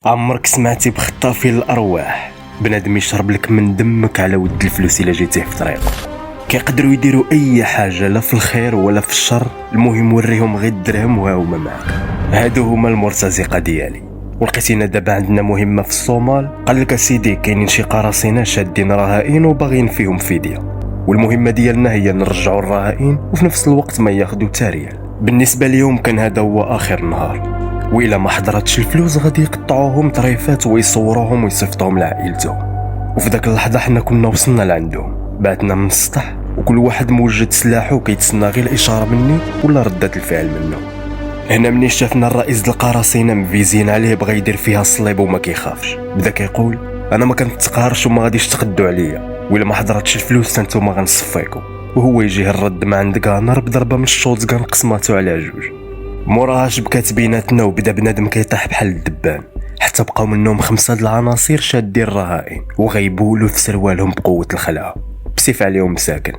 عمرك سمعتي بخطافي الارواح؟ بنادم يشرب لك من دمك على ود الفلوس الا جيتيه في طريقه. كيقدروا يديروا اي حاجه، لا في الخير ولا في الشر، المهم وريهم غير الدرهم وها هما معاك. هادو هما المرتزقه ديالي. ولقيتينا دابا عندنا مهمه في الصومال. قال لك اسيدي كاينين شي قراصنه شادين رهائن وباغيين فيهم فديه، والمهمه ديالنا هي نرجعوا الرهائن وفي نفس الوقت ما ياخذوا تاريال. بالنسبه ليهم كان هذا هو اخر نهار، وإلا ما حضرتش الفلوس غادي يقطعوهم طريفات ويصوروهم ويصيفطوهم لعائلتهم. وفي ذاك اللحظه حنا كنا وصلنا لعندهم، بعثنا من السطح وكل واحد موجد سلاحه وكيتسنى غير الاشاره مني ولا ردة الفعل منه. هنا مني شافنا الرئيس القراصنه مفيزين عليه بغا يدير فيها الصليب وما كيخافش. بدا كيقول انا ما كنتقهرش وما غاديش تقدوا عليا، وإلا ما حضرتش الفلوس نتوما غنصفيكم. وهو يجيه الرد ما عند كانر بضربه من الشوط كان قسماتو على جوج. موراها شبكات بيناتنا وبدا بنادم كيطيح بحال الدبان، حتى بقاو منهم 5 د العناصر شادين الرهائن وغيبولوا في سروالهم بقوه الخلعه بسيف عليهم مساكن،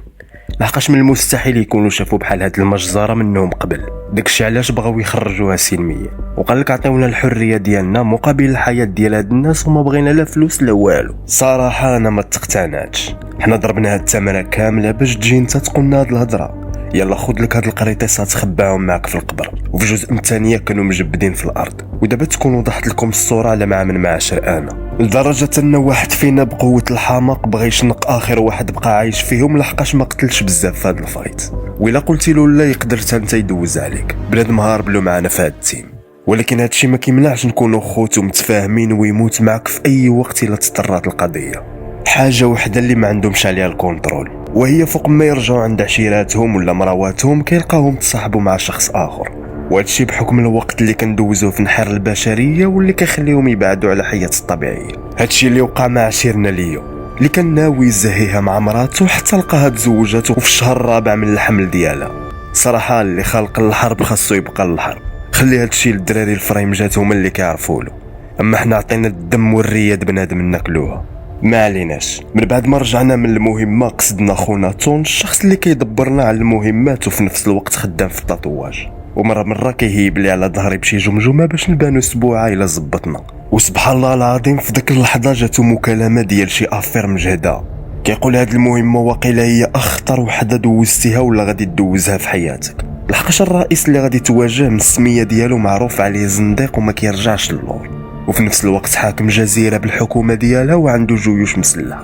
لحقاش من المستحيل يكونوا شافوا بحال هاد المجزره منهم قبل. داكشي علاش بغاو يخرجوها سلميا، وقال لك عطيونا الحريه ديالنا مقابل الحياه ديال هاد الناس وما بغينا لا فلوس لا والو. صراحه انا ما تقتنعتش، حنا ضربنا هاد الثمره كامله باش تجي انت تقولنا هاد الهضره. يلا خذ لك هاد القريطيسات تخباهم معك في القبر، وفي الجزء الثانيه كانوا مجبدين في الارض. ودابا تكون وضحت لكم الصوره على ما من معاشر انا، لدرجه ان واحد فينا بقوه الحماق بغى يشنق اخر واحد بقى عايش فيهم لحقاش ما قتلش بزاف في هاد الفايت. وإلا قلتي له لا يقدر حتى انت يدوز عليك. بنادم هارب له معنا في هاد التيم، ولكن هادشي ما كيمنعش نكونوا خوت ومتفاهمين ويموت معك في اي وقت الا تضطرات القضيه. حاجه وحده اللي ما عندهمش عليها الكونترول، وهي فوق ما يرجعوا عند عشيراتهم ولا مراواتهم كيلقاوهم تصاحبوا مع شخص اخر. وهادشي بحكم الوقت اللي كندوزوه في نحر البشريه واللي كيخليهم يبعدوا على حياه الطبيعيه. هادشي اللي وقع مع عشيرنا ليو اللي كان ناوي يزهيها مع مراته حتى لقاها تزوجت وفي الشهر الرابع من الحمل ديالها. صراحه اللي خلق الحرب خاصو يبقى للحرب. خلي هادشي للدراري الفريمجات هما اللي كيعرفولو، اما حنا عطينا الدم والرياد بنادم ناكلوها. ما عليناش. من بعد ما رجعنا من المهمه قصدنا خونا تون، الشخص اللي كيدبرنا على المهمات وفي نفس الوقت خدام في التطواج، ومره كيهيب لي على ظهري بشي جمجمه باش نبانو اسبوعه الا زبطنا. وسبحان الله العظيم في ديك اللحظه جاتو مكالمه ديال شي افير مجهده كيقول هاد المهمه واقيلا هي اخطر وحده دوزتيها ولا غادي تدوزها في حياتك، لحقاش الرئيس اللي غادي تواجه من السميه ديالو معروف عليه زنديق وما كيرجعش للور، وفي نفس الوقت حاكم جزيره بالحكومه ديالها وعنده جيوش مسلحه.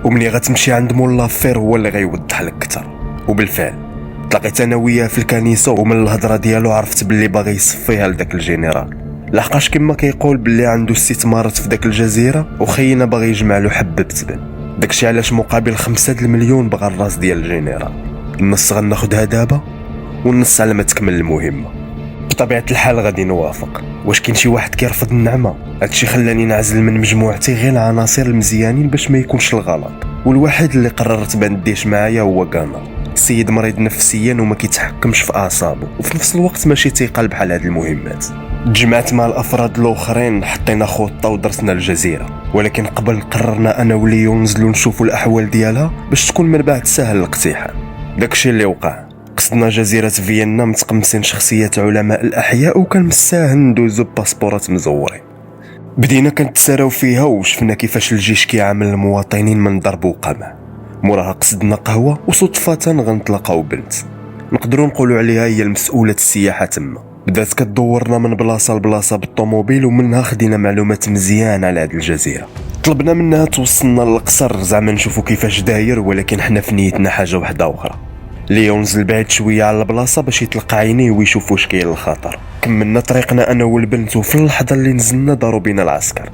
ومني غتمشي عند مولا فير هو اللي غيوضح لك اكثر. وبالفعل تلاقيت انا وياه في الكنيسه، ومن الهضره ديالو عرفت باللي باغي يصفيها لذاك الجنرال، لحقاش كما كيقول باللي عنده استثمارات في داك الجزيره وخينا باغي يجمع له حبه بتبن. داكشي علاش مقابل 5 المليون بغى الراس ديال الجنرال. النص غناخدها دابا والنص على ما تكمل المهمه. بطبيعه الحال غادي نوافق. واش كاين شي واحد كيرفض النعمه؟ هادشي خلاني نعزل من مجموعتي غير العناصر المزيانين باش ما يكونش الغلط، والواحد اللي قررت بنديش معايا هو كانر، السيد مريض نفسيا وما كيتحكمش في اعصابه، وفي نفس الوقت ماشي تيقال بحال هاد المهمات. تجمعت مع الافراد الاخرين، حطينا خطه ودرسنا الجزيره، ولكن قبل قررنا انا وليو ننزلوا نشوفوا الاحوال ديالها باش تكون من بعد سهل الاقتحام. داكشي اللي وقع. قصدنا جزيرة فيينا متقمصين شخصيات علماء الأحياء وكان مساهل ندوزو باسبورات مزورين. بدينا كنتساراو فيها وشفنا كيفاش الجيش كيعامل المواطنين من ضرب وقمع. موراها قصدنا قهوة وصدفة غنتلاقاو بنت نقدروا نقولوا عليها هي المسؤولة السياحة تما. بدات كتدورنا من بلاصة لبلاصة بالطوموبيل، ومنها خدينا معلومات مزيانة على هاد الجزيرة. طلبنا منها توصلنا للقصر زعما نشوفوا كيفاش داير، ولكن حنا في نيتنا حاجة واحدة أخرى. ليو نزل بعيد شويه على البلاصه باش يطلق عينيه ويشوف واش كاين الخطر. كملنا طريقنا انا والبنت، وفي اللحظه اللي نزلنا داروا بينا العسكر.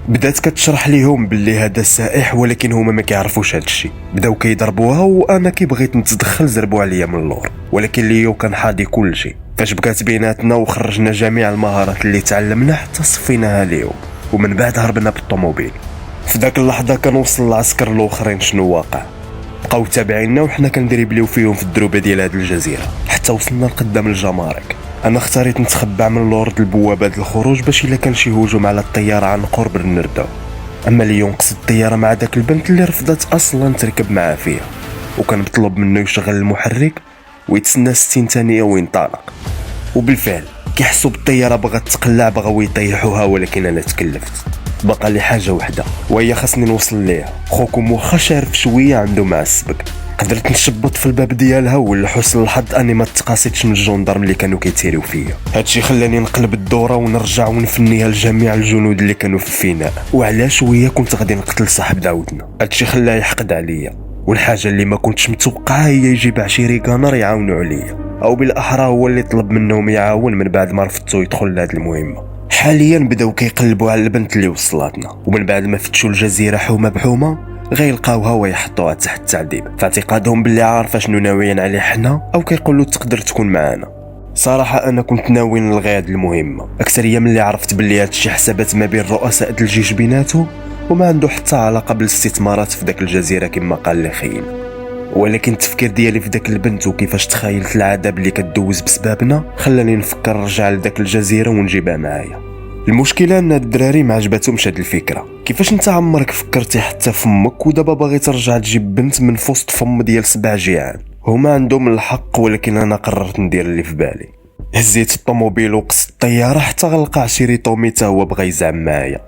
بدات كتشرح ليهم باللي هذا سائح، ولكن هما ما كيعرفوش هذا الشيء. بداو كيضربوها وانا كي بغيت نتدخل زربوا عليا من اللور، ولكن ليو كان حاضي كل شيء. فاش بقات بيناتنا وخرجنا جميع المهارات اللي تعلمنا حتى صفيناها ليهم، ومن بعد هربنا بالطوموبيل. في ذاك اللحظه كنوصل العسكر الاخرين شنو واقع، بقاو تابعينا وحنا كندريبليو فيهم في الدروبه ديال هذه الجزيره حتى وصلنا لقدام الجمارك. انا اختاريت نتخبى من لورد البوابات الخروج باش الا كان شي هجوم على الطياره عن قرب نرداو. اما اللي ينقص الطياره مع داك البنت اللي رفضت اصلا تركب معاه فيها، وكان مطلوب منه يشغل المحرك ويتسنى 60 ثانيه وينطلق. وبالفعل كيحسوا بالطياره بغات تقلع بغاو يطيحوها، ولكن انا تكلفت. بقى لي حاجه وحده وهي خاصني نوصل ليها. خوكم واخا شارف شويه عنده مع السبك، قدرت نشبط في الباب ديالها، ولحسن الحظ اني ما تقاسيتش من الجندرم اللي كانوا كيتيريو فيا. هادشي خلاني نقلب الدوره ونرجع ونفنيها لجميع الجنود اللي كانوا في الفناء. وعلاش وهي كنت غادي نقتل صاحب داودنا. هادشي خلاه يحقد عليا، والحاجه اللي ما كنتش متوقعها هي يجيب عشيري كانر يعاونوا عليا، او بالاحرى هو اللي طلب منهم يعاون من بعد ما رفضتو يدخل لهاد المهمه. حاليا بداو كيقلبوا على البنت اللي وصلاتنا، ومن بعد ما فتشوا الجزيره حومه بحومه غيلقاوها ويحطوها تحت التعذيب في اعتقادهم باللي عارفه شنو ناويين عليه حنا، او كيقولوا تقدر تكون معانا. صراحه انا كنت ناوي نلغي هاد المهمه، اكثريه من اللي عرفت باللي هادشي حسابات ما بين رؤساء الجيش بيناتهم، وما عنده حتى علاقه بالاستثمارات في داك الجزيره كما قال لي خينا. ولكن التفكير ديالي في داك البنت وكيفاش تخيلت العذاب اللي كدوز بسببنا خلاني نفكر نرجع لداك الجزيره ونجيبها معايا. المشكله ان الدراري ما عجبتهمش هاد الفكره. كيفاش انت عمرك فكرتي حتى فمك ودابا باغي ترجع تجيب بنت من فوسط فم ديال 7 جيعان؟ هما عندهم الحق، ولكن انا قررت ندير اللي في بالي. هزيت الطوموبيل وقصت الطياره حتى غلقى عشيري طومي تا هو بغى يزعم معايا.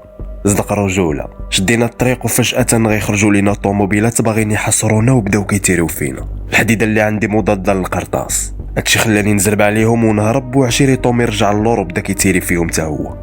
صدق رجوله. شدينا الطريق وفجاه غيخرجوا لينا طوموبيلات باغيين يحصرونا وبداو كيتيريو فينا. الحديده اللي عندي مضاده للقرطاس، هادشي خلاني نزرب عليهم ونهرب، وعشيري طومي رجع اللور وبدا كيتيري فيهم تا هو.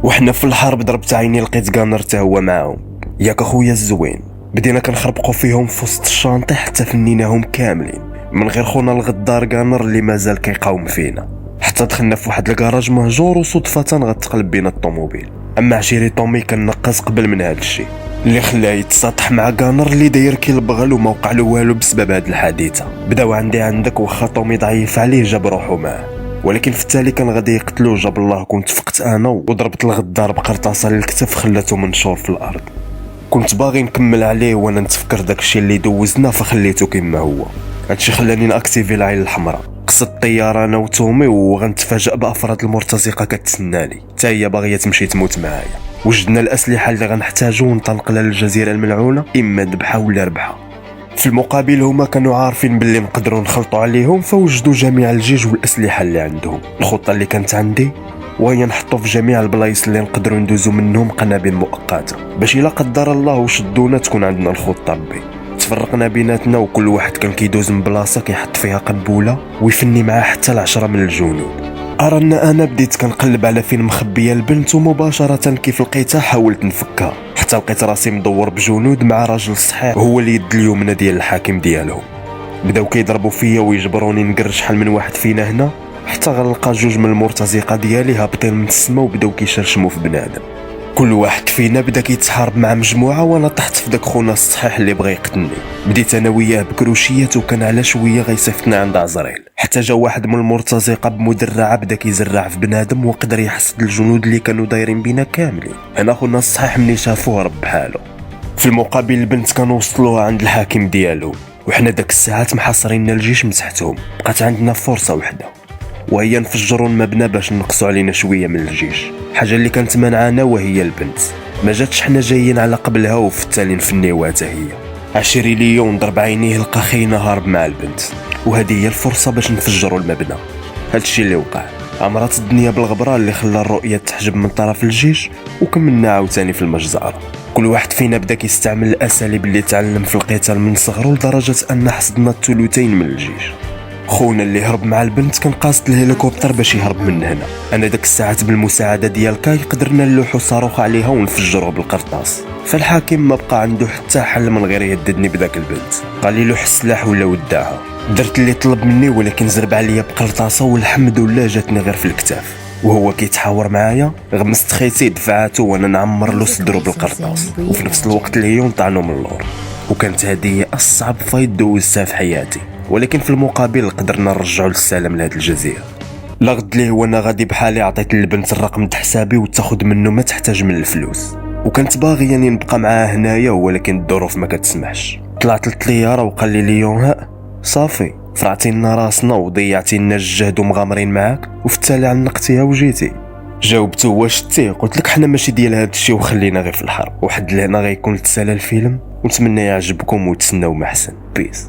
وحنا في الحرب ضربت عيني لقيت كانر تا هو معاهم. ياك اخويا الزوين، بدينا كنخربقوا فيهم في وسط الشانطي حتى فنيناهم كاملين من غير خونا الغدار كانر اللي مازال كيقاوم فينا، حتى دخلنا في واحد الكراج مهجور وصدفه غتقلب بينا الطوموبيل. اما عشيري طومي كان نقص قبل من هذا الشيء اللي خلاه يتساطح مع كانر اللي داير كيلبغل وما وقع له والو بسبب هذه الحادثه. بداو عندك واخا طومي ضعيف عليه جاب روحو معاه، ولكن في التالي كان غادي يقتلوه. جاب الله كنت فقت انا وضربت الغدار بقرطاسه للكتف خلاته منشور في الارض. كنت باغي نكمل عليه وانا نتفكر داكشي اللي دوزنا فخليته كما هو. هادشي خلاني ناكتيفي العين الحمراء، قصت الطياره انا وتومي وغنتفاجئ بافراد المرتزقه كتسناني حتى هي باغيه تمشي تموت معايا. وجدنا الاسلحه اللي غنحتاجو ونطلق للجزيره الملعونه، اما ذبحه ولا ربحه. في المقابل هما كانوا عارفين باللي نقدروا نخلطوا عليهم، فوجدوا جميع الجيش والاسلحه اللي عندهم. الخطه اللي كانت عندي وهي نحطوا في جميع البلايص اللي نقدروا ندوزوا منهم قنابل مؤقته، باش الا قدر الله وشدونا تكون عندنا الخطه ربي. تفرقنا بيناتنا وكل واحد كان كيدوز من بلاصه كيحط فيها قنبوله ويفني معاه حتى 10 من الجنود. أرانا أنا بديت كنقلب على فين مخبيه البنت، ومباشره كيف لقيتها حاولت نفكها حتى لقيت راسي مدور بجنود مع راجل صحيح هو اليد اليمنى ديال الحاكم ديالهم. بداو كيضربوا فيا ويجبروني نقر شحال من واحد فينا هنا، حتى غنلقى 2 من المرتزقه ديالي هابطين من السما وبداو كيشرشموا في بنادم. كل واحد فينا بدا كيتحارب مع مجموعه، وانا طحت في داك خونا الصحيح اللي بغى يقتلني. بديت انا وياه بكروشيات، وكان على شويه غيصيفطنا عند عزرائيل، حتى جا واحد من المرتزقه بمدرعه بدا كيزرع في بنادم وقدر يحصد الجنود اللي كانوا دايرين بينا كاملين. انا خونا الصحيح ملي شافوه رب بحاله. في المقابل البنت كانوا وصلوها عند الحاكم ديالو، وحنا داك الساعات محاصرين الجيش من تحتهم. بقات عندنا فرصه وحده وهي نفجروا المبنى باش نقصوا علينا شويه من الجيش. حاجه اللي كانت منعانا وهي البنت، ما جاتش حنا جايين على قبلها، وفي التالي نفنيوها حتى هي. عشري ليون ضرب عينيه لقى خينا هارب مع البنت، وهذه هي الفرصه باش نفجروا المبنى. هادشي اللي وقع عمرات الدنيا بالغبره اللي خلى الرؤيه تحجب من طرف الجيش، وكملنا عاوتاني في المجزره. كل واحد فينا بدا كيستعمل الاساليب اللي تعلم في القتال من صغره، لدرجه ان حصدنا الثلثين من الجيش. خونا اللي هرب مع البنت كان قاصد الهليكوبتر باش يهرب من هنا. انا داك الساعات بالمساعده ديال كاي قدرنا نلوحوا صاروخ عليها ونفجروه بالقرطاس. فالحاكم ما بقى عنده حتى حل من غير يهددني بداك البنت، قال لي لوح السلاح ولا وداها. درت اللي طلب مني، ولكن زرب عليا بقرطاسه والحمد لله جاتني غير في الكتاف. وهو كيتحاور معايا غمست خيتي دفعاته وانا نعمر له صدرو بالقرطاس، وفي نفس الوقت العيون طعنوا من اللور. وكانت هذه اصعب فايت دوزتها في حياتي، ولكن في المقابل قدرنا نرجعوا للسلام لهاد الجزيره. لغد ليه وانا غادي بحالي عطيت للبنت الرقم د حسابي وتاخذ منه ما تحتاج من الفلوس، وكنت باغي يعني نبقى معاه هنايا، ولكن الظروف ما كتسمحش. طلعت للطياره وقال لي ليون ها صافي فرعتي لنا راسنا وضيعتي لنا الجهد ومغامرين معاك، وفي التالي عنقتيها وجيتي. جاوبته واش تي قلت لك حنا ماشي ديال هاد الشيء وخلينا غير في الحرب. وحد لهنا غيكون تسالى الفيلم، ونتمنى يعجبكم وتسناو محسن. بيس.